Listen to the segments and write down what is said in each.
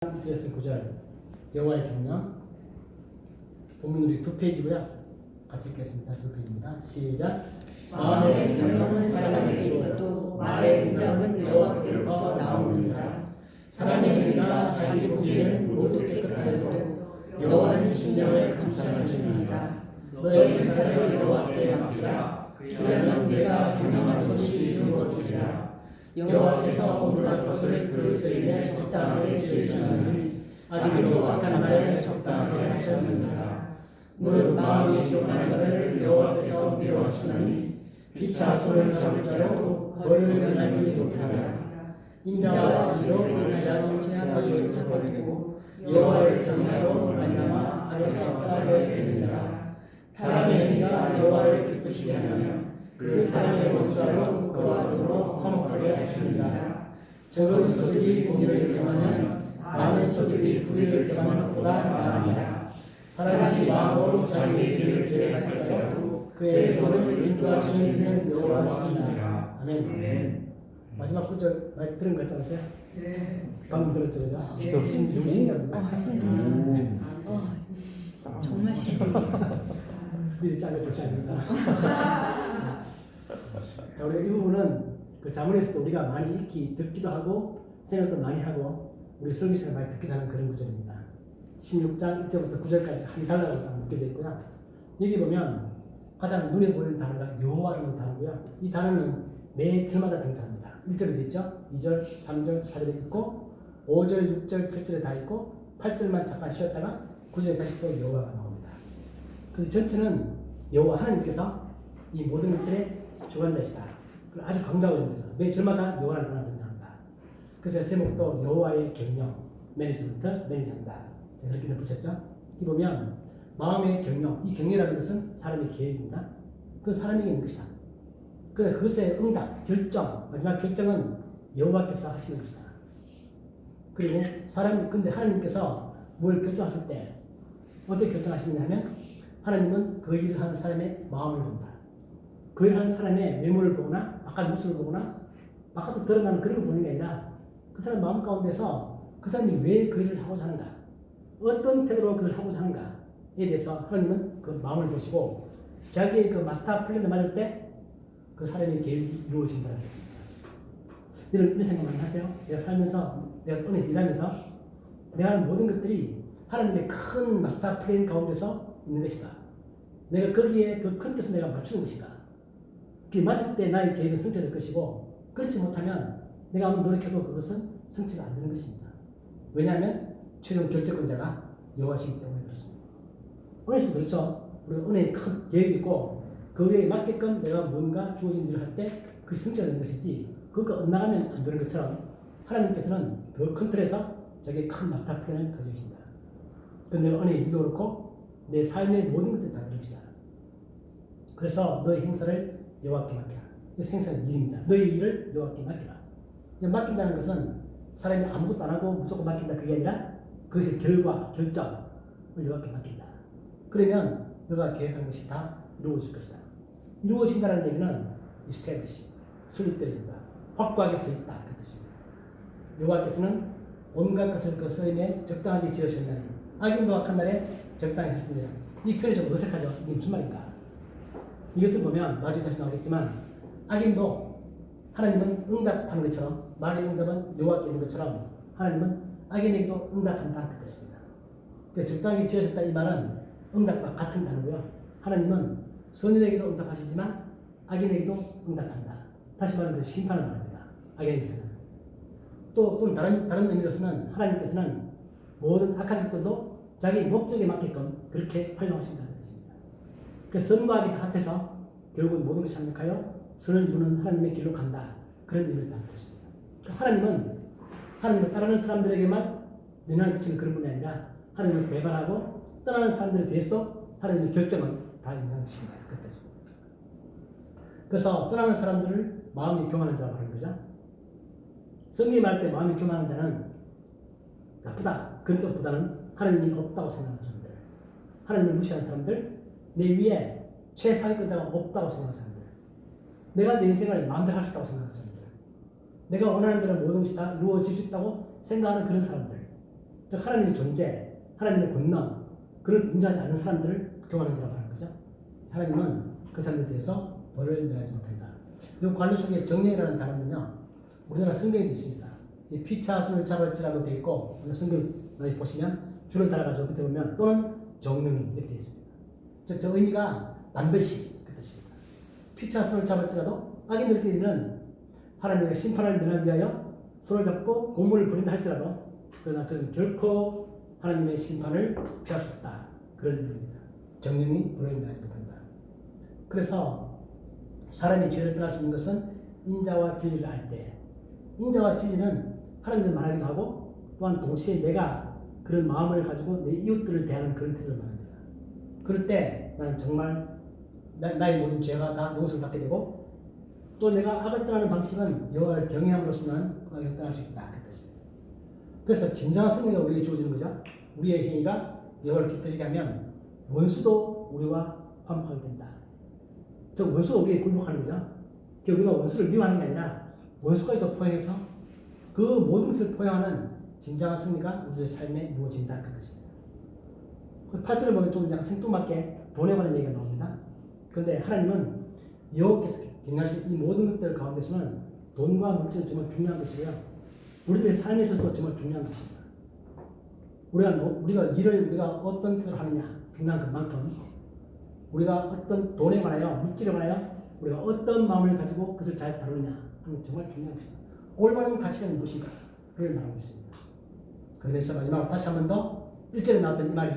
드렸을 구절 여호와의 경영 본문 우리 2페이지고요. 같이 읽겠습니다. 2페이지입니다. 시작. 마음의 경영은 사람에게 있어도 말의 응답은 여호와께로부터 나오느니라. 사람의 의가 자기 보기에는 모두 깨끗하여도 여호와는 심령을 감찰하시느니라. 너의 은사를 여호와께 맡기라. 그러면 내가 경영한 것이 이루어지리라. 여호와께서 온갖 것을 그 쓰임에 적당하게 지으시나니 악인도 악한 날에 적당하게 하셨느니라. 무릇 마음이 교만한 자를 여호와께서 미워하시나니 피차 손을 잡을 자라도 벌을 면하지 못하리라. 인자와 지로 인하여 죄악이 솟아버리고 여호와를 경외하로 말미암아 악에서 떠나게 되느니라. 사람의 의가 여호와를 기쁘시게 하면 그 사람의 원수하고 그와 도로 화목하게 하시느니라. 적은 소들이 공의를 경하면 많은 소들이 불의를 경하는 것보다 나으니라. 사람이 마음으로 자기의 길을 계획할지라도 그의 도를 인도하시는 이는 여호와시니라. 아멘. 마지막 구절 많이 들은 거 있지 않으세요? 네. 방금 들었죠, 그죠? 네. 너무 신기합니다. 정말 신기해요. 미리 짜게 좋지 않습니다. 자, 우리가 이 부분은 그 자문에서도 우리가 많이 읽기, 듣기도 하고 생각도 많이 하고 우리 설교 시간에 많이 듣기도 하는 그런 구절입니다. 16장 1절부터 9절까지 한 단어가 딱 묶여져 있고요. 여기 보면 가장 눈에 보이는 단어가 여호와라는 단어고요. 이 단어는 매 절마다 등장합니다. 1절에도 있죠. 2절, 3절, 4절에 있고 5절, 6절, 7절에 다 있고 8절만 잠깐 쉬었다가 9절에 다시 또 여호와가 나옵니다. 그래서 전체는 여호와 하나님께서 이 모든 것들의 주관자시다. 그걸 아주 강조하고 있는 거죠. 매 절마다 여호와라는 단어가 등장한다. 그래서 제목도 여호와의 경영, 매니지먼트, 매니지한다. 제가 그렇게 붙였죠. 이 보면 마음의 경영, 이 경영이라는 것은 사람의 계획입니다. 그 사람에게 있는 것이다. 그래 그것의 응답, 결정, 마지막 결정은 여호와께서 하시는 것이다. 그리고 근데 하나님께서 뭘 결정하실 때 어떻게 결정하시느냐 하면 하나님은 그 일을 하는 사람의 마음을 본다. 그 일을 하는 사람의 외모를 보거나 바깥 모습을 보거나 바깥으로 드러나는 그런 걸 보는 게 아니라 그 사람 마음 가운데서 그 사람이 왜 그 일을 하고자 하는가, 어떤 태도로 그걸 하고자 하는가에 대해서 하나님은 그 마음을 보시고 자기의 그 마스터 플랜을 맞을 때 그 사람의 계획이 이루어진다는 것입니다. 이런 생각 많이 하세요? 내가 살면서, 내가 은혜에서 일하면서 내가 하는 모든 것들이 하나님의 큰 마스터 플랜 가운데서 있는 것인가? 내가 거기에 그 큰 뜻을 내가 맞추는 것인가? 그게 맞을 때 나의 계획은 성취될 것이고 그렇지 못하면 내가 아무리 노력해도 그것은 성취가 안 되는 것입니다. 왜냐하면 최종 결정권자가 여호와시기 때문에 그렇습니다. 은혜에서 그렇죠. 우리가 은혜의 큰 계획이 있고 거기에 맞게끔 내가 뭔가 주어진 일을 할 때 그것이 성취가 되는 것이지 그거 엇나가면 안 되는 것처럼 하나님께서는 더 큰 틀에서 자기의 큰 마스터 플랜을 가지고 계신다. 그런데 내가 은혜의 일도 그렇고 내 삶의 모든 것들이 다 그렇습니다. 그래서 너의 행사를 여호와께 맡기라. 그래서 행사는 일입니다. 너의 일을 여호와께 맡기라. 맡긴다는 것은 사람이 아무것도 안 하고 무조건 맡긴다 그게 아니라 그것의 결과, 결정을 여호와께 맡긴다. 그러면 너가 계획한 것이 다 이루어질 것이다. 이루어진다는 얘기는 이스테블리시, 설립되어진다. 확고하게 서 있다 그 뜻입니다. 여호와께서는 온갖 것을 그 쓰임에 적당하게 지으셨나니 악인도 악한 날에 적당히 하신다. 이 표현이 좀 어색하죠. 이게 무슨 말인가? 이것을 보면 나중에 다시 나오겠지만 악인도 하나님은 응답하는 것처럼 말의 응답은 여호와께 있는 것처럼 하나님은 악인에게도 응답한다 그 뜻입니다. 그러니까 적당히 지으셨다 이 말은 응답과 같은 단어고요. 하나님은 선인에게도 응답하시지만 악인에게도 응답한다. 다시 말하면 그 심판을 말합니다. 악인에게서는. 또 다른 의미로서는 하나님께서는 모든 악한 것들도 자기 목적에 맞게끔 그렇게 활용하신다는 뜻입니다. 그래서 선과 악이 다 합해서 결국은 모든 것이 합력하여 선을 이루는 하나님의 길로 간다. 그런 의미를 담고 있습니다. 그러니까 하나님을 따르는 사람들에게만 영향을 미치는 그런 분이 아니라 하나님을 배반하고 떠나는 사람들에 대해서도 하나님의 결정은 다 영향을 미친다. 그 뜻입니다. 그래서 떠나는 사람들을 마음이 교만한 자라고 하는 거죠. 성경이 말할 때 마음이 교만한 자는 나쁘다. 그런 뜻보다는 하나님이 없다고 생각하는 사람들, 하나님을 무시하는 사람들, 내 위에 최상위권자가 없다고 생각하는 사람들, 내가 내 인생을 마음대로 할 수 있다고 생각하는 사람들, 내가 원하는 대로 모든 것이 다 이루어질 수 있다고 생각하는 그런 사람들, 즉 하나님의 존재, 하나님의 권능 그런 인정하지 않는 사람들을 교만한 자라고 하는 거죠. 하나님은 그 사람들에 대해서 벌을 내리지 못한다. 이 관료 속에 정령이라는 단어는요, 우리나라 성경에도 있습니다. 이 피차 손을 잡을지라도 돼 있고, 오늘 성경 많이 보시면 줄을 따라가지고 밑에 보면 또는 정령이 이렇게 되어 있습니다. 즉, 저 의미가 반드시 그 뜻입니다. 피차 손을 잡을지라도 악인들끼리는 하나님의 심판을 면하기 위하여 손을 잡고 공문을 부린다 할지라도 그러나 그는 결코 하나님의 심판을 피할 수 없다. 그런 의미입니다. 정령이 불을 면하지 못한다. 그래서 사람이 죄를 떠날 수 있는 것은 인자와 진리를 알 때, 인자와 진리는 하나님을 말하기도 하고 또한 동시에 내가 그런 마음을 가지고 내 이웃들을 대하는 그런 태도를 말합니다. 그럴 때 나는 정말 나의 모든 죄가 다 용서를 받게 되고 또 내가 악을 떠나는 방식은 여호와를 경외함으로써는 악에서 떠날 수 있다. 그 뜻입니다. 그래서 진정한 승리가 우리에게 주어지는 거죠. 우리의 행위가 여호와를 기쁘시게 하면 원수도 우리와 화목하게 된다. 즉 원수가 우리에게 굴복하는 거죠. 우리가 원수를 미워하는 게 아니라 원수까지도 포용해서 그 모든 것을 포용하는 진정한 승리가 우리의 삶에 이루어진다. 그 뜻입니다. 8절을 보면 좀 그냥 생뚱맞게 돈에 관한 얘기가 나옵니다. 그런데 하나님은 여호와께서 경영하신 이 모든 것들 가운데서는 돈과 물질은 정말 중요한 것이고요. 우리들의 삶에 있어서도 정말 중요한 것입니다. 우리가 어떤 태도를 하느냐 중요한 것만큼 우리가 어떤 돈에 관하여 물질에 관하여 우리가 어떤 마음을 가지고 그것을 잘 다루느냐 하는 정말 중요한 것이다. 올바른 가치가 무엇인가 그걸 말하고 있습니다. 그래서 마지막으로 다시 한 번 더 1절에 나왔던 이 말이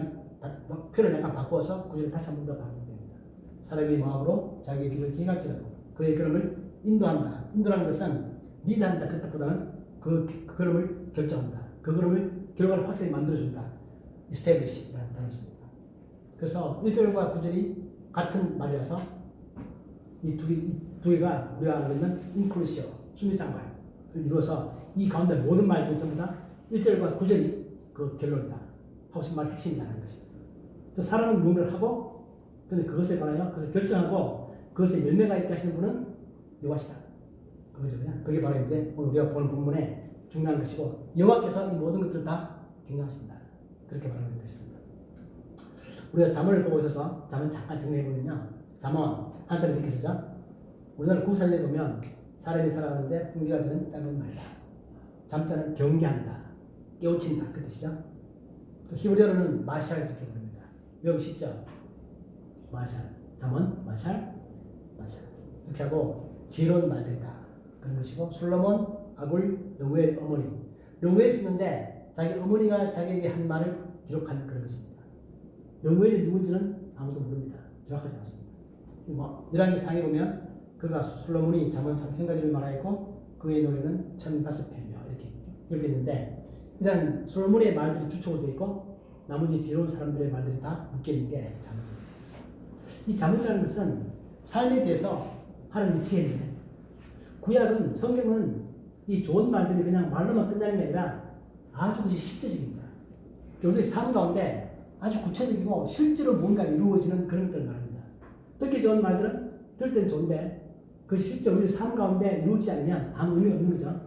표현을 약간 바꾸어서 9절에 다시 한 번 더 바꾸게 됩니다. 사람의 마음으로 자기의 길을 기획할지라도 그의 걸음을 인도한다. 인도라는 것은 리드한다. 그 뜻보다는 그 걸음을 결정한다. 그 걸음을 결과를 확실히 만들어준다. establish라는 단어를 씁니다. 그래서 1절과 9절이 같은 말이라서 이 두 개가 우리가 알고 있는 인클루시어, 수미상말을 이루어서 이 가운데 모든 말들은 전부 다 1절과 9절이 그 결론이다. 하고 싶은 말의 핵심이라는 것입니다. 또 사람은 무언가를 하고 근데 그것에 관하여 그것을 결정하고 그것에 열매가 있게 하시는 분은 여호와시다. 그거죠. 그냥 그게 바로 이제 오늘 우리가 보는 본문의 중요한 것이고 여호와께서 이 모든 것들을 다 경영하신다. 그렇게 말하는 것입니다. 우리가 잠언을 보고 있어서 잠언 잠깐 정리해 보면요. 잠언 한자를 이렇게 쓰죠. 우리나라 구사전에 보면 사람이 살아가는데 훈계가 되는 짧은 말이다. 잠자는 경계한다. 깨우친다. 그 뜻이죠. 히브리어로는 마샬 이렇게 부릅니다. 외우기 쉽죠? 마샬. 잠언, 마샬. 이렇게 하고 지혜로운 말들이다. 그런 것이고 솔로몬, 아굴, 르무엘 어머니. 르무엘 쓰는데 자기 어머니가 자기에게 한 말을 기록한 그런 것입니다. 르무엘이 누군지는 아무도 모릅니다. 정확하지 않습니다. 이러한 상에 보면 그가 솔로몬이 잠언 3000가지를 말하였고 그의 노래는 1005편이며 이렇게 있는데 이런 솔로몬의 말들이 주축으로 되어 있고 나머지 지혜로운 사람들의 말들이 다 묶여있는 게 잠언입니다. 이 잠언이라는 것은 삶에 대해서 하는 지혜인데 구약은 성경은 이 좋은 말들이 그냥 말로만 끝나는 게 아니라 아주 실제적입니다. 우리의 삶 가운데 아주 구체적이고 실제로 뭔가 이루어지는 그런 것들을 말합니다. 듣기 좋은 말들은 들을 땐 좋은데 그 실제 우리 삶 가운데 이루어지지 않으면 아무 의미가 없는 거죠.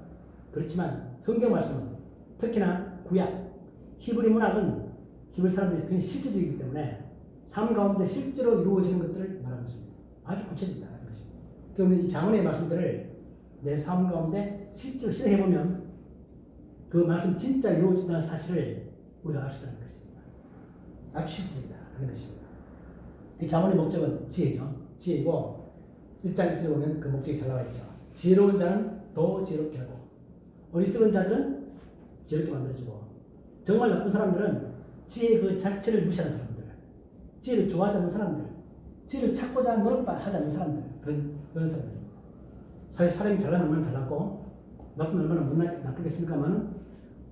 그렇지만 성경 말씀은 특히나 구약, 히브리 문학은 히브리 사람들이 굉장히 실제적이기 때문에 삶 가운데 실제로 이루어지는 것들을 말하고 있습니다. 아주 구체적이라는 것입니다. 그러면 이 잠언의 말씀들을 내 삶 가운데 실제로 실행해보면 그 말씀 진짜 이루어진다는 사실을 우리가 알 수 있다는 것입니다. 아주 실제적이다는 것입니다. 이 잠언의 목적은 지혜죠. 지혜이고 1장 1절에 보면 그 목적이 잘 나와 있죠. 지혜로운 자는 더 지혜롭게 하고 어리석은 자들은 지혜롭게 만들어주고 정말 나쁜 사람들은 지혜 그 자체를 무시하는 사람들, 지혜를 좋아하지 않는 사람들, 지혜를 찾고자 노력도 하지 않는 사람들, 그런 사람들입니다. 사실 사람이 잘나면 얼마나 잘났고 나쁘면 얼마나 나쁘겠습니까만은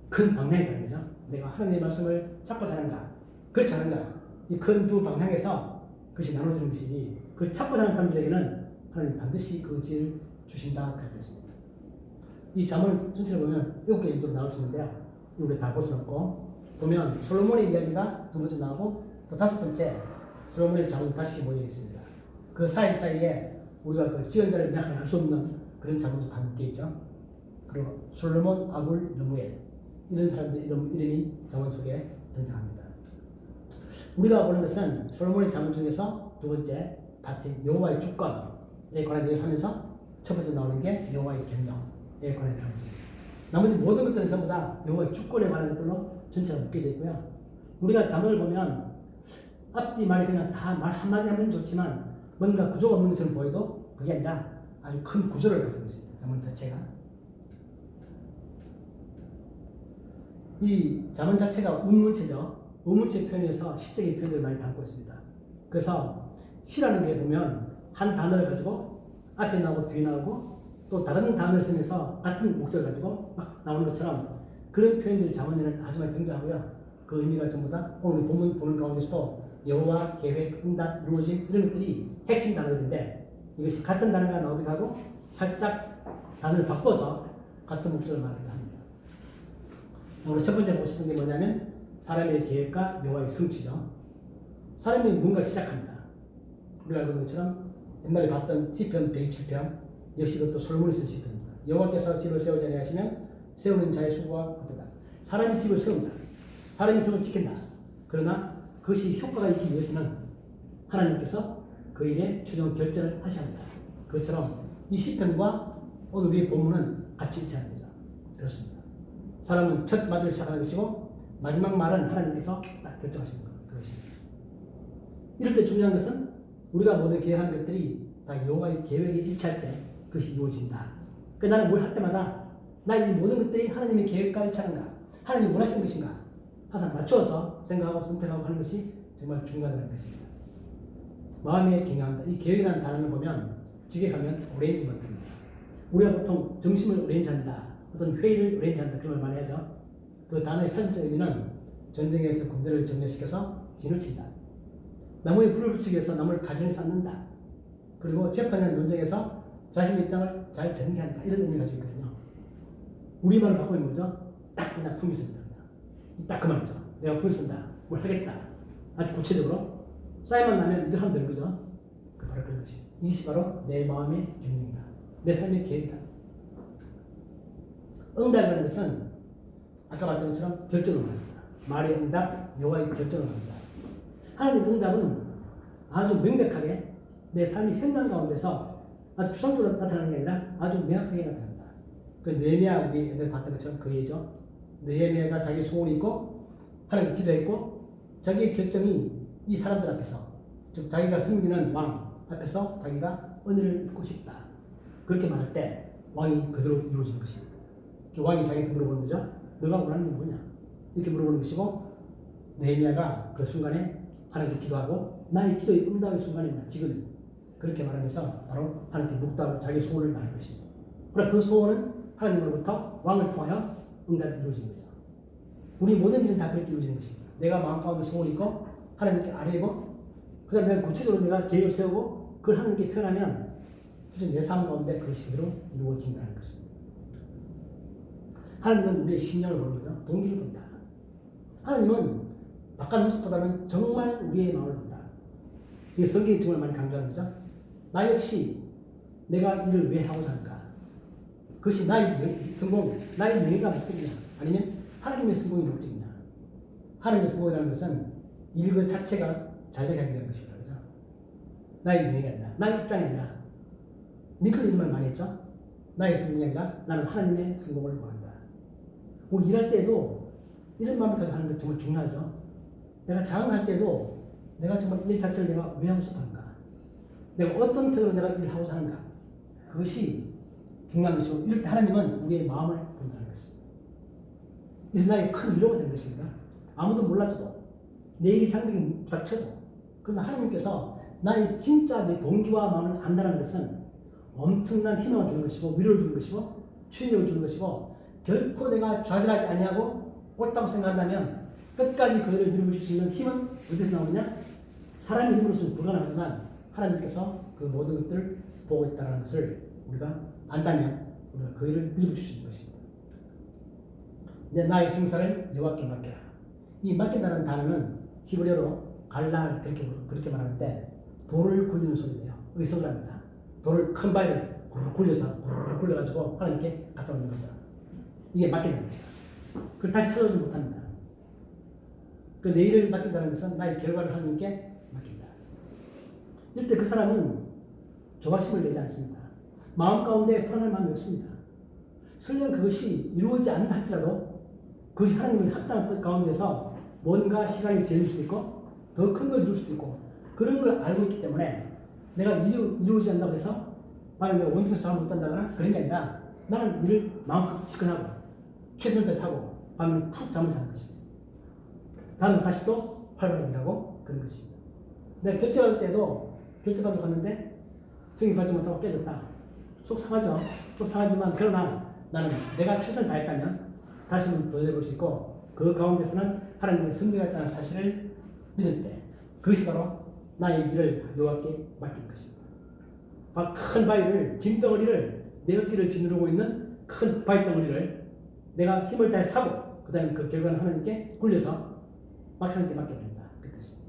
큰 방향이 다른 거죠. 내가 하나님의 말씀을 찾고 자는가, 그렇지 않은가, 이 큰 두 방향에서 그것이 나눠지는 것이지 그걸 찾고 자는 사람들에게는 하나님 반드시 그 지혜를 주신다 그런 뜻입니다. 이 잠언 전체를 보면 7개 인도로 나올 수 있는데요. 우리 다 볼 수는 없고 보면 솔로몬의 이야기가 두 번째 나오고 또 다섯 번째 솔로몬의 잠언이 다시 모여 있습니다. 그 사이사이에 우리가 그 지연자를 명확히 알 수 없는 그런 잠언도 다 묶여 있죠. 그리고 솔로몬, 아굴, 르무엘 이런 사람들 이름이 잠언 속에 등장합니다. 우리가 보는 것은 솔로몬의 잠언 중에서 두 번째 파트인 여호와의 주권에 관한 얘기를 하면서 첫 번째 나오는 게 여호와의 경영에 관한 얘기를 하고 있습니다. 나머지 모든 것들은 전부 다 여호와의 주권에 관한 것들로 전체가 묶여져 있고요. 우리가 잠언을 보면 앞뒤 말이 그냥 다 말 한마디 하면 좋지만 뭔가 구조가 없는 것처럼 보여도 그게 아니라 아주 큰 구조를 가지고 있습니다. 잠언 자체가. 이 잠언 자체가 운문체죠. 의문체 표현에서 시적인 표현들을 많이 담고 있습니다. 그래서 시라는 게 보면 한 단어를 가지고 앞에 나오고 뒤에 나오고 또 다른 단어를 쓰면서 같은 목적을 가지고 막 나오는 것처럼 그런 표현들이 잠언에는 아주 많이 등장하고요. 그 의미가 전부 다 오늘 본문 보는 가운데서도 여호와, 계획, 응답, 이루어짐 이런 것들이 핵심 단어들인데 이것이 같은 단어가 나오기도 하고 살짝 단어를 바꿔서 같은 목적을 말하기도 합니다. 오늘 첫 번째 보시는 게 뭐냐면 사람의 계획과 여호와의 성취죠. 사람이 뭔가를 시작합니다. 우리가 알고 있는 것처럼 옛날에 봤던 시편 127편 역시 그것도 솔로몬이 쓴 시편입니다. 여호와께서 집을 세우지 아니하시면 세우는 자의 수고가 헛되다. 사람이 집을 세운다. 사람이 성을 지킨다. 그러나 그것이 효과가 있기 위해서는 하나님께서 그 일에 최종 결정을 하셔야 합니다. 그것처럼 이 시편과 오늘 우리의 본문은 같이 일치하는 거죠. 그렇습니다. 사람은 첫 말을 시작하는 것이고 마지막 말은 하나님께서 딱 결정하시는 것입니다. 이럴 때 중요한 것은 우리가 모두 계획하는 것들이 다 여호와의 계획에 일치할 때 그것이 이루어진다. 그러니까 나는 뭘 할 때마다 나 이 모든 것들이 하나님의 계획과 일치하는가, 하나님이 원하시는 것인가 항상 맞추어서 생각하고 선택하고 하는 것이 정말 중요하다는 것입니다. 마음에 경영한다. 이 계획이라는 단어를 보면 집에 가면 어레인지먼트입니다. 우리가 보통 점심을 어레인지한다, 어떤 회의를 어레인지한다 그런 말 많이 하죠. 그 단어의 사전적 의미는 전쟁에서 군대를 정렬시켜서 진을 친다. 나무에 불을 붙이기 위해서 나무를 가지를 쌓는다. 그리고 재판이나 논쟁에서 자신의 입장을 잘 전개한다. 이런 의미를 가지고 있거든요. 우리말을 바꾸면 뭐죠? 딱 그냥 품위 쓴다. 딱 그 말이죠. 내가 품위 쓴다. 뭘 하겠다. 아주 구체적으로 쌓이만 나면 이들 하면 되는 거죠. 그 바로 그런 것이. 이것이 바로 내 마음의 경영이다. 내 삶의 계획이다. 응답이라는 것은 아까 봤던 것처럼 결정을 합니다. 말의 응답, 여호와의 결정을 합니다. 하나님의 응답은 아주 명백하게 내 삶의 현장 가운데서 아주 추상적으로 나타나는 게 아니라 아주 명확하게 나타납니다. 그 느헤미야 우리 옛날에 봤던 것처럼 그 예죠. 느헤미야가 자기 소원이 있고 하나님께 기도했고 자기의 결정이 이 사람들 앞에서 즉 자기가 섬기는 왕 앞에서 자기가 은혜를 받고 싶다. 그렇게 말할 때 왕이 그대로 이루어지는 것입니다. 왕이 자기한테 물어보는 거죠. 너가 원하는 게 뭐냐? 이렇게 물어보는 것이고 느헤미야가 그 순간에 하나님께 기도하고 나의 기도의 응답의 순간입니다. 지금 그렇게 말하면서 바로 하나님께 묵도하고 자기의 소원을 말할 것입니다. 그러나 그 소원은 하나님으로부터 왕을 통하여 응답이 이루어지는 거죠. 우리 모든 일은 다 그렇게 이루어지는 것입니다. 내가 마음 가운데 소원이 있고 하나님께 아뢰고 그 다음에 내가 구체적으로 내가 계획을 세우고 그걸 하나님께 표현하면 실제 내 삶 가운데 그것이 그대로 이루어진다는 것입니다. 하나님은 우리의 심령을 보는 거죠. 동기를 본다. 하나님은 바깥 모습보다는 정말 우리의 마음을 본다. 이게 성경이 정말 많이 강조하는 거죠. 나 역시 내가 이를 왜 하고자 하는가? 그것이 나의 성공, 나의 명예가 목적이냐? 아니면 하나님의 성공이 목적이냐? 하나님의 성공이라는 것은 일 그 자체가 잘 되게 하기 위한 것입니다. 그죠? 나의 명예가 아니라, 나의 입장이 아니라, 니클 이런 말 많이 했죠? 나의 성공이 아니라 나는 하나님의 성공을 원한다. 우리 일할 때도 이런 마음을 가지고 하는 것 정말 중요하죠. 내가 자응할 때도 내가 정말 일 자체를 내가 왜 하고 싶어 하는가? 내가 어떤 태도로 내가 일을 하고자 하는가? 그것이 중요한 것이고 이럴 때 하나님은 우리의 마음을 본다는 것입니다. 이것은 나의 큰 위로가 되는 것입니다. 아무도 몰라줘도 내 일이 장벽이 부닥쳐도 그러나 하나님께서 나의 진짜 내 동기와 마음을 안다는 것은 엄청난 희망을 주는 것이고 위로를 주는 것이고 추진력을 주는 것이고 결코 내가 좌절하지 아니하고 옳다고 생각한다면 끝까지 그들을 밀어붙일 수 있는 힘은 어디서 나오느냐? 사람의 힘으로서는 불가능하지만 하나님께서 그 모든 것들을 보고 있다는 것을 우리가 안다면 우리가 그 일을 밀어붙일 수 있는 것입니다. 나의 행사를 여호와께 맡겨라. 이 맡긴다는 단어는 히브리어로 갈라 그렇게 말하는데 돌을 굴리는 소리예요. 의석을 합니다. 돌을 큰 바위를 구르륵 굴려서 구르륵 굴려가지고 하나님께 갖다 놓는 거죠. 이게 맡긴다는 것이다. 그걸 다시 찾아오지 못합니다. 그 내일을 맡긴다는 것은 나의 결과를 하나님께 맡긴다. 이때 그 사람은 조바심을 내지 않습니다. 마음 가운데 불안한 마음이 없습니다. 설령 그것이 이루어지지 않는다 할지라도 그것이 하나님의 합당한 뜻 가운데서 뭔가 시간이 지을 수도 있고 더 큰 걸 이룰 수도 있고 그런 걸 알고 있기 때문에 내가 이루어지지 않는다고 해서 만약 내가 원통에서 잠을 못 잔다거나 그런 게 아니라 나는 일을 마음껏 시큰하고 최선을 다하고 밤에 푹 잠을 자는 것입니다. 다음에 다시 또 활발하게 일하고 그런 것입니다. 내가 결제할 때도 결제받으러 갔는데 승인받지 못하고 깨졌다. 속 상하죠. 속 상하지만 그러나 나는 내가 최선을 다했다면 다시는 도전해볼 수 있고 그 가운데서는 하나님의 승리가 있다는 사실을 믿을 때 그것이 바로 나의 일을 여호와께 맡긴 것입니다. 큰 바위를 짐덩어리를 내 어깨를 짓누르고 있는 큰 바위 덩어리를 내가 힘을 다해서 하고 그 다음에 그 결과는 하나님께 굴려서 하나님께 맡겨버린다. 그 뜻입니다.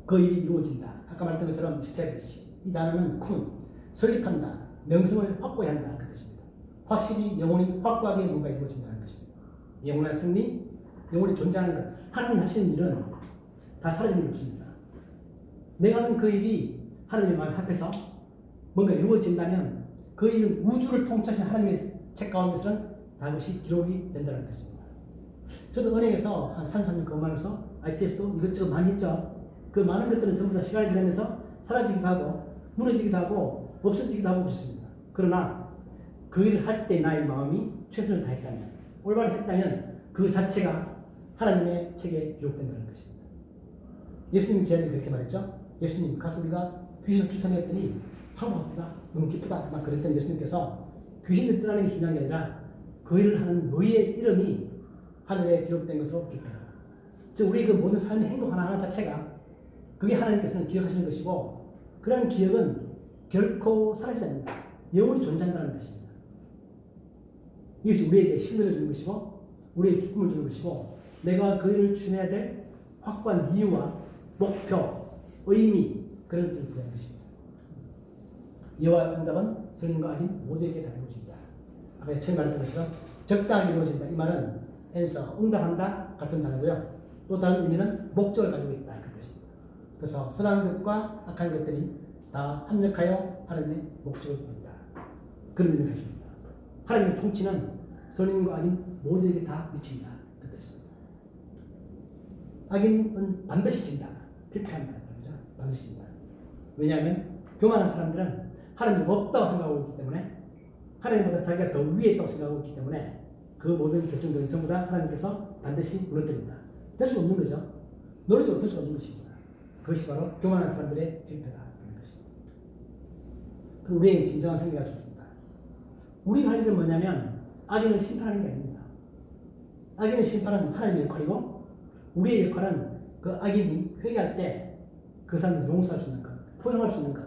그 일이 이루어진다. 아까 말했던 것처럼 스태블리시 이 단어는 쿤 설립한다. 명성을 확보해야 한다. 그 뜻입니다. 확실히 영혼이 확고하게 뭔가 이루어진다는 것입니다. 영원한 승리, 영혼이 존재하는 것 하나님 하시는 일은 다 사라지는 게 없습니다. 내가 하는 그 일이 하나님의 마음 앞에서 뭔가 이루어진다면 그 일은 우주를 통치하신 하나님의 책 가운데서는 다 그것이 기록이 된다는 것입니다. 저도 은행에서 한 3-4년 근무하면서 IT에서도 이것저것 많이 했죠. 그 많은 것들은 전부 다 시간이 지나면서 사라지기도 하고 무너지기도 하고 없어지기도 하고 그렇습니다. 그러나 그 일을 할 때 나의 마음이 최선을 다했다면 올바로 했다면 그 자체가 하나님의 책에 기록된다는 것입니다. 예수님이 제안이 그렇게 말했죠. 예수님 가서 우리가 귀신을 쫓아냈더니 하루하루가 너무 기쁘다 막 그랬더니 예수님께서 귀신들 떠나는 게 중요한 게 아니라 그 일을 하는 너희의 이름이 하늘에 기록된 것으로 기뻐라. 즉 우리 그 모든 삶의 행동 하나하나 자체가 그게 하나님께서는 기억하시는 것이고 그러한 기억은 결코 사라지지 않는다. 영원히 존재한다는 것입니다. 이것이 우리에게 신뢰를 주는 것이고 우리에게 기쁨을 주는 것이고 내가 그 일을 추진해야 될 확고한 이유와 목표, 의미 그런 것들을 부여한 것입니다. 여호와의 응답은 선인과 악인 모두에게 다 이루어진다. 아까 처음 말했던 것처럼 적당히 이루어진다. 이 말은 answer, 응답한다 같은 단어고요. 또 다른 의미는 목적을 가지고 있다 그 뜻입니다. 그래서 선한 것과 악한 것들이 다 합력하여 하나님의 목적을 이룬다. 그런 의미를 가집니다. 하나님의 통치는 선인과 악인 모두에게 다 미친다 그 뜻입니다. 악인은 반드시 진다. 필패한다. 그죠? 반드시 진다. 왜냐하면 교만한 사람들은 하나님 없다고 생각하고 있기 때문에 하나님보다 자기가 더 위에 있다고 생각하고 있기 때문에 그 모든 결정들은 전부 다 하나님께서 반드시 무너뜨린다. 될 수 없는 거죠. 노력적으로 될 수 없는 것입니다. 그것이 바로 교만한 사람들의 필패다. 그런 것입니다. 우리의 진정한 승리가 주어진다. 우리가 할 일은 뭐냐면 악인을 심판하는 게 아닙니다. 악인의 심판은 하나님의 역할이고 우리의 역할은 그 악인이 회개할 때 그 사람을 용서할 수 있는 것, 포용할 수 있는 것.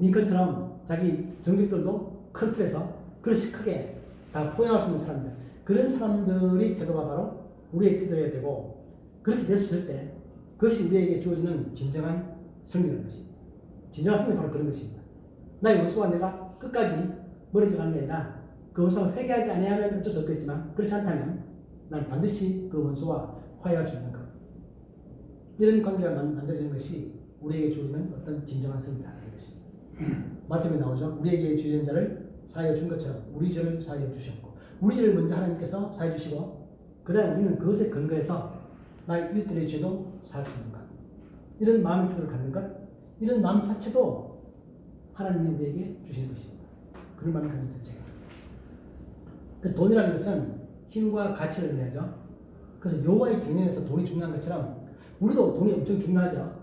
링컨처럼 자기 정직들도 큰 틀에서 그렇게 크게 다 포용할 수 있는 사람들. 그런 사람들의 태도가 바로 우리의 태도여야 되고 그렇게 될 수 있을 때 그것이 우리에게 주어지는 진정한 승리라는 것입니다. 진정한 승리는 바로 그런 것입니다. 나의 원수가 내가 끝까지 멀어져 가는 게 아니라 그 원수가 회개하지 않으면 어쩔 수 없겠지만 그렇지 않다면 난 반드시 그 원수와 화해할 수 있는 것. 이런 관계가 만들어지는 것이 우리에게 주어지는 어떤 진정한 승리다. 이런 것입니다. 마태복음에 나오죠. 우리에게 주의 자를 사하여 준 것처럼 우리 죄를 사하여 주셨고 우리 죄를 먼저 하나님께서 사하여 주시고 그 다음에 우리는 그것에 근거해서 나의 이웃들의 죄도 사할 수 있는 것. 이런 마음의 태도를 갖는 것. 이런 마음 자체도 하나님이 우리에게 주시는 것입니다. 그런 마음을 갖는 자체가. 그 돈이라는 것은 힘과 가치를 의미하죠. 그래서 여호와의 경영에서 돈이 중요한 것처럼 우리도 돈이 엄청 중요하죠.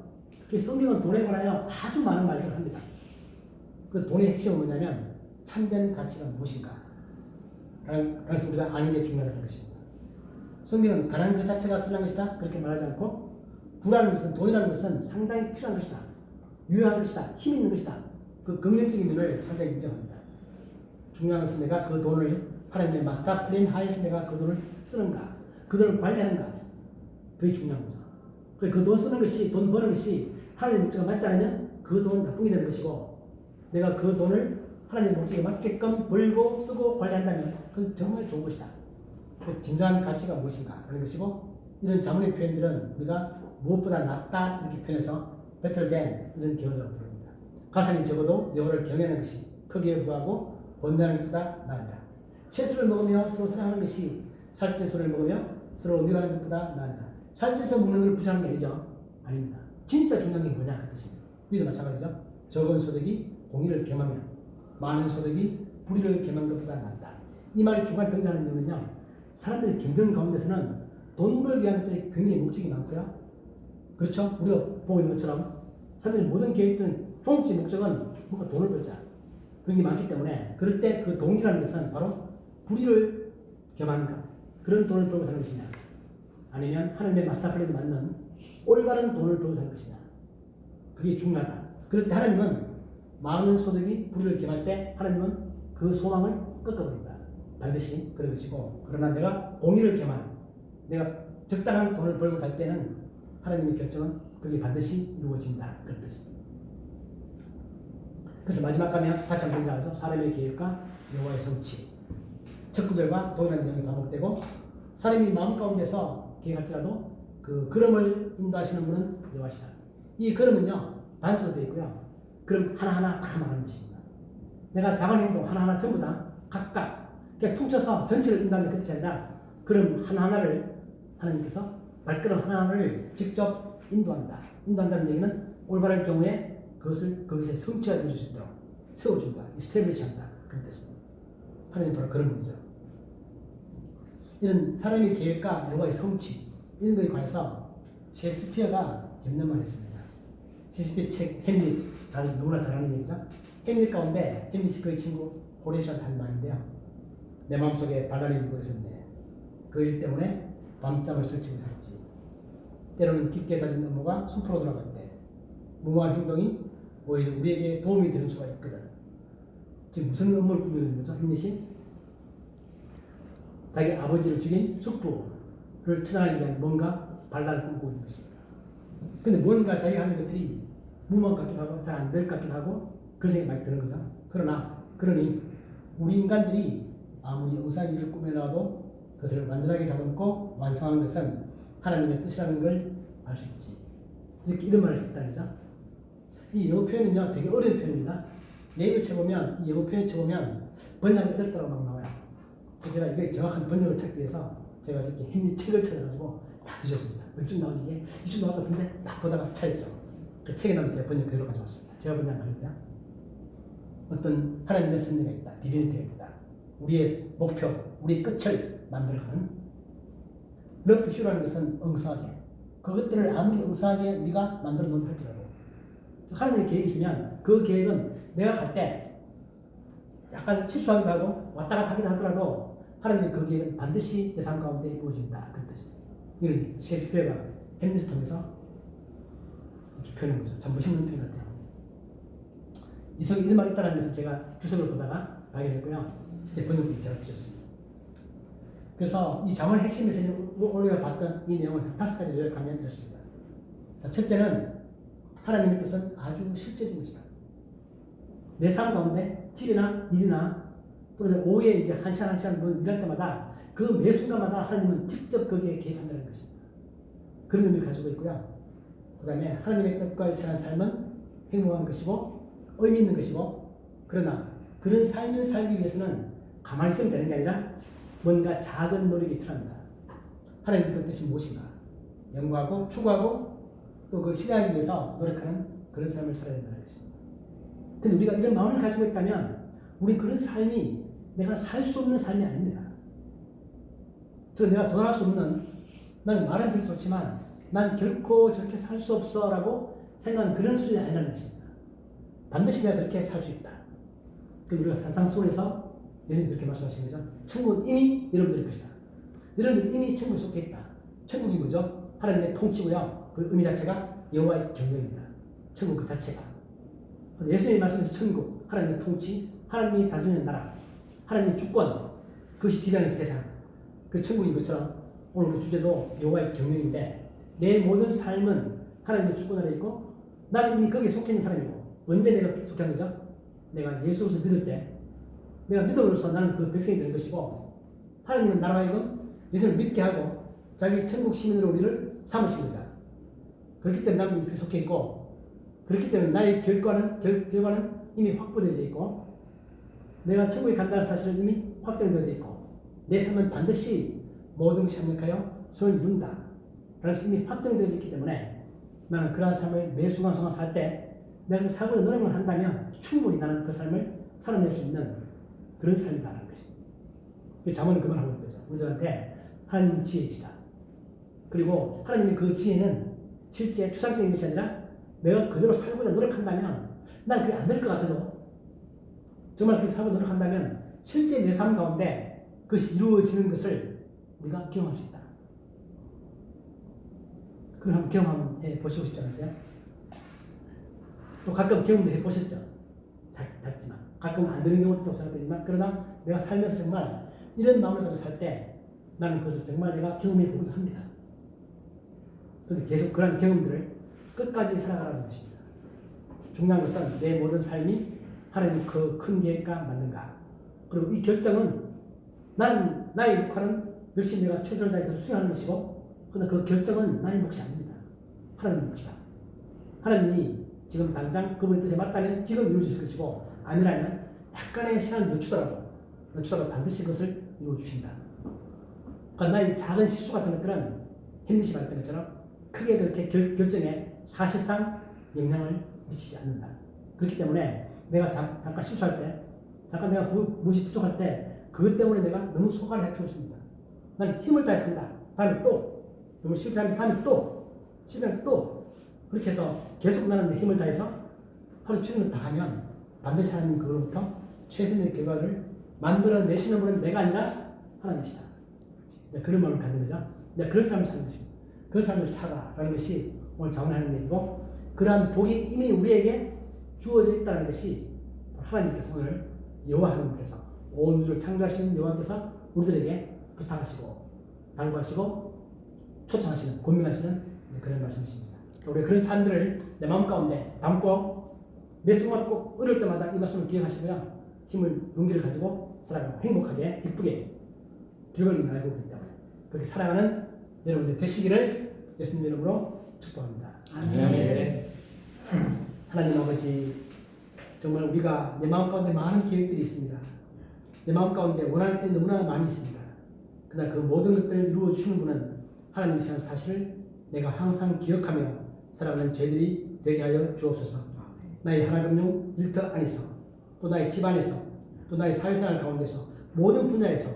성경은 돈에 관하여 아주 많은 말들을 합니다. 그 돈의 핵심은 뭐냐면 참된 가치가 무엇인가 라는 것을 우리가 아는 게 중요하다는 것입니다. 성경은 가난한 것 자체가 선한 것이다 그렇게 말하지 않고 부라는 것은 돈이라는 것은 상당히 필요한 것이다. 유효한 것이다. 힘 있는 것이다. 그 긍정적인 면을 상당히 인정합니다. 중요한 것은 내가 그 돈을 하나님의 마스터 플랜 하에서 내가 그 돈을 쓰는가 그 돈을 관리하는가 그게 중요한 거죠. 그 돈 쓰는 것이 돈 버는 것이 하나님의 목적과 맞지 않으면 그 돈은 나쁜 게 되는 것이고 내가 그 돈을 하나님의 목적에 맞게끔 벌고 쓰고 관리한다면 그건 정말 좋은 것이다. 그 진정한 가치가 무엇인가 하는 것이고, 이런 자문의 표현들은 우리가 무엇보다 낫다 이렇게 표현해서 better than 이런 기호라고 부릅니다. 가산이 적어도 여호와를 경외하는 것이 크기에 부하고 번뇌하는 것보다 나으니라. 채소를 먹으며 서로 사랑하는 것이 살찐소를 먹으며 서로 미워하는 것보다 나으니라. 살찐소 먹는 걸 부정하는 게 아니죠. 아닙니다. 진짜 중요한 게 뭐냐 그 뜻입니다. 우리도 마찬가지죠. 적은 소득이 공의를 겸하며 많은 소득이 불의를 겸한 것보다 낫다. 이 말이 중간에 등장하는 이유는요, 사람들이 경쟁 가운데서는 돈 벌기 위한 것들이 굉장히 목적이 많고요. 그렇죠? 우리가 보고 있는 것처럼 사람들의 모든 계획들은 종지 목적은 뭔가 돈을 벌자. 그런 게 많기 때문에 그럴 때 그 동기라는 것은 바로 불의를 겸하는가, 그런 돈을 벌고 사는 것이냐, 아니면 하나님의 마스터 플랜에 맞는 올바른 돈을 벌고 사는 것이냐, 그게 중요하다. 그럴 때 하나님은 많은 소득이 불의를 겸할 때 하나님은 그 소망을 꺾어버립니다. 반드시 그런 것이고, 그러나 내가 공의를 겸한, 내가 적당한 돈을 벌고 갈 때는 하나님의 결정은 그게 반드시 이루어진다. 그런 뜻입니다. 그래서 마지막 가면 다시 한번 등장하죠. 사람의 계획과 여호와의 성취. 첫 구절과 동일한 내용이 반복되고, 사람이 마음 가운데서 계획할지라도 그 걸음을 인도하시는 분은 여호와시다. 이 걸음은요 단수로 되어 있고요. 그럼 하나하나 다 말하는 것입니다. 내가 작은 행동 하나하나 전부 다 각각 그냥 퉁쳐서 전체를 인도하는 그 뜻이 아니라, 그럼 하나하나를 하나님께서 발걸음 하나하나를 직접 인도한다. 인도한다는 얘기는 올바른 경우에 그것을 거기서 성취가 이루어질 수 있도록 세워준다. 스태블리시한다. 그런 뜻입니다. 하나님 바로 그런 분이죠. 이런 사람의 계획과 여호와의 성취, 이런 것에 관해서 셰익스피어가 재밌는 말을 했습니다. 셰익스피어 책 햄릿, 다들 누구나 잘 아는 얘기죠. 햄릿 가운데 햄릿이 그의 친구 호레시아한테 한 말인데요. 내 마음속에 반란이 일고 있었네. 그 일 때문에 밤잠을 설치고 살지. 때로는 깊게 다진 업무가 숲으로 돌아갈 때 무모한 행동이 오히려 우리에게 도움이 되는 수가 있거든. 지금 무슨 업무를 꾸미고 있는 거죠? 햄릿이 자기 아버지를 죽인 숙부를 처단하기 위한 뭔가 반란을 꾸미고 있는 것입니다. 근데 뭔가 자기가 하는 것들이 무모한 것 같기도 하고 잘 안 될 것 같기도 하고 그런 생각이 많이 드는 거죠. 그러니 우리 인간들이 아무리 영상 일을 꾸며놔도 그것을 완전하게 다듬고 완성하는 것은 하나님의 뜻이라는 걸 알 수 있지. 이렇게 이런 말을 했다는 거죠. 이 영어 표현은요 되게 어려운 표현입니다. 네이버 쳐보면, 이 영어 표현 쳐보면 번역이 어렵다고 막 나와요. 제가 이게 정확한 번역을 찾기 위해서 제가 저렇게 햄릿 책을 찾아가지고 딱 뒤졌습니다. 어디쯤 나오지 이게? 이쯤 나올 것 같은데 딱 보다가 찾았죠. 그 책에 나온 제가 번역 그대로 가져왔습니다. 제가 번역 아니고요. 어떤 하나님의 섭리가 있다. 디비니티가 있다. 우리의 목표, 우리의 끝을 만들어가는 러프 휴라는 것은 엉성하게, 그것들을 아무리 엉성하게 우리가 만들어 놓는다 할지라도 하나님의 계획이 있으면 그 계획은 내가 갈 때 약간 실수하기도 하고 왔다 갔다 하기도 하더라도 하나님의 그 계획은 반드시 내 삶 가운데 이루어진다. 그런 뜻입니다. 이걸 셰익스피어가 햄릿을 통해서 이렇게 표현한 거죠. 참 멋있는 표현 같아요. 이 속에 이런 말이 있다는 것을 제가 주석을 보다가 발견했고요. 실제 번역도 제가 드렸습니다. 그래서 이 잠언의 핵심에서 우리가 봤던 이 내용을 5가지 요약하면 이렇습니다. 첫째는 하나님의 뜻은 아주 실제적인 것이다. 내 삶 가운데 집이나 일이나 또는 오후에 이제 한 시간 일할 때마다 그 매 순간마다 하나님은 직접 거기에 개입한다는 것입니다. 그런 의미를 가지고 있고요. 그 다음에 하나님의 뜻과 일치하는 삶은 행복한 것이고 의미 있는 것이고, 그러나 그런 삶을 살기 위해서는 가만히 있으면 되는 게 아니라 뭔가 작은 노력이 필요합니다. 하나님의 뜻이 무엇인가 연구하고 추구하고 또 그 실현하기 위해서 노력하는 그런 삶을 살아야 된다는 것입니다. 근데 우리가 이런 마음을 가지고 있다면 우리 그런 삶이 내가 살 수 없는 삶이 아닙니다. 내가 도달할 수 없는, 나는 말은 되게 좋지만 난 결코 저렇게 살 수 없어 라고 생각하는 그런 수준이 아니라는 것입니다. 반드시 내가 그렇게 살 수 있다. 그럼 우리가 산상수훈에서 예수님 그렇게 말씀하시는 거죠. 천국은 이미 여러분들의 것이다. 여러분들이 이미 천국에 속해 있다. 천국이 뭐죠? 하나님의 통치고요. 그 의미 자체가 여호와의 경영입니다. 천국 그 자체가. 그래서 예수님이 말씀하신 천국, 하나님의 통치, 하나님이 다스리는 나라, 하나님의 주권, 그것이 지배하는 세상, 그 천국인 것처럼 오늘 우리 주제도 여호와의 경영인데, 내 모든 삶은 하나님의 주권 아래 있고 나는 이미 거기에 속해 있는 사람이고, 언제 내가 속한 거죠? 내가 예수를 믿을 때 내가 믿음으로써 나는 그 백성이 되는 것이고 하나님은 나로 하여금 예수를 믿게 하고 자기 천국 시민으로 우리를 삼으신 거죠. 그렇기 때문에 나는 이렇게 속해 있고 그렇기 때문에 나의 결과는 이미 확보되어져 있고 내가 천국에 간다는 사실은 이미 확정되어져 있고 내 삶은 반드시 모든 것이 합력하여 손을 이룬다 라는 것이 이미 확정되어져 있기 때문에 나는 그러한 삶을 매 순간순간 살 때 내가 그 살고자 노력을 한다면 충분히 나는 그 삶을 살아낼 수 있는 그런 삶이다라는 것입니다. 잠언은 그 말을 하고 있는 거죠. 우리들한테 하나님의 지혜이시다. 그리고 하나님의 그 지혜는 실제 추상적인 것이 아니라 내가 그대로 살고자 노력한다면 난 그게 안 될 것 같아도 정말 그렇게 살고 노력한다면 실제 내 삶 가운데 그것이 이루어지는 것을 우리가 경험할 수 있다. 그걸 한번 경험해 보시고 싶지 않으세요? 또 가끔 경험도 해보셨죠? 작지만 가끔 안 되는 경우도 생각되지만 그러나 내가 살면서 정말 이런 마음을 가지고 살 때 나는 그것을 정말 내가 경험해 보기도 합니다. 그런데 계속 그런 경험들을 끝까지 살아가라는 것입니다. 중요한 것은 내 모든 삶이 하나님의 그 큰 계획과 맞는가. 그리고 이 결정은 나는 나의 역할은 열심히 내가 최선을 다해 그것을 수행하는 것이고 그러나 그 결정은 나의 몫이 아닙니다. 하나님의 몫이다. 하나님이 지금 당장 그분의 뜻에 맞다면 지금 이루어질 것이고 아니라면 약간의 시간을 늦추더라도 반드시 그것을 이루어주신다. 그러니까 나의 작은 실수 같은 것들은 햄릿이 말했던 것처럼 크게 그렇게 결정에 사실상 영향을 미치지 않는다. 그렇기 때문에 내가 잠깐 실수할 때 잠깐 내가 무엇이 부족할 때 그것 때문에 내가 너무 소가를 할 필요 없습니다. 나는 힘을 다해서 한다. 다음에 또 너무 실패하면 다음에 또 실패하면 또 그렇게 해서 계속 나는 내 힘을 다해서 하루 최선을 다하면 반드시 하나님 그로부터 최선의 결과를 만들어내시는 분은 내가 아니라 하나님이시다. 그런 마음을 갖는 거죠. 그런 삶을 사는 것입니다. 그런 삶을 살아라는 것이 오늘 자문하는 얘기고 그러한 복이 이미 우리에게 주어져 있다는 것이 하나님께서 오늘 여호와 하나님께서 온 우주를 창조하시는 여호와께서 우리들에게 부탁하시고 당부하시고 초청하시는 권면하시는 그런 말씀이십니다. 우리 그런 삶들을 내 마음 가운데 담고 매 순간 꼭 어릴 때마다 이 말씀을 기억하시고요. 힘을 용기를 가지고 살아가고 행복하게 기쁘게 길거리를 알고 있기 때문에 그렇게 살아가는 여러분들 되시기를 예수님 이름으로 축복합니다. 아멘. 하나님 아버지 정말 우리가 내 마음 가운데 많은 계획들이 있습니다. 내 마음 가운데 원하는 때 너무나 많이 있습니다. 그러나 그 모든 것들을 이루어 주시는 분은 하나님이시라는 사실을 내가 항상 기억하며 살아가는 죄들이 되게 하여 주옵소서. 나의 하나금융 일터 안에서 또 나의 집안에서 또 나의 사회생활 가운데서 모든 분야에서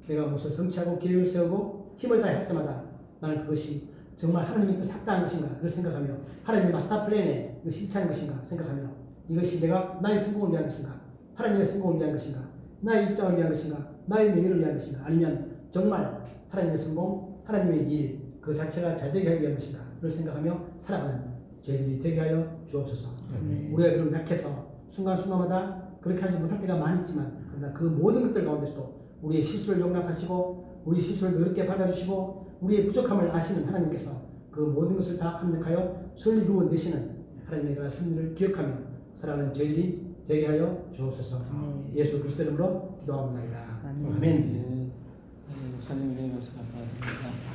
내가 무엇을 성취하고 계획을 세우고 힘을 다해 할 때마다 나는 그것이 정말 하나님의 뜻에 합당한 것인가 그걸 생각하며 하나님의 마스터 플랜에 이것이 일치하는 것인가 생각하며 이것이 내가 나의 성공을 위한 것인가 하나님의 성공을 위한 것인가 나의 입장을 위한 것인가 나의 명예를 위한 것인가 아니면 정말 하나님의 성공 하나님의 일 그 자체가 잘 되게 하기 위한 것인가 그걸 생각하며 살아가는 죄들이 되게 하여 주옵소서. 우리가 그럼 약해서 순간순간마다 그렇게 하지 못할 때가 많이 있지만 그러나 그 모든 것들 가운데서도 우리의 실수를 용납하시고 우리의 실수를 넓게 받아주시고 우리의 부족함을 아시는 하나님께서 그 모든 것을 다 합력하여 설리 이루어내시는 하나님의 그 승리를 기억하며 살아가는 저희들이 되게 하여 주옵소서. 예수 그리스도 이름으로 기도합니다. 아멘. 목사님 은혜로서 감사합니다.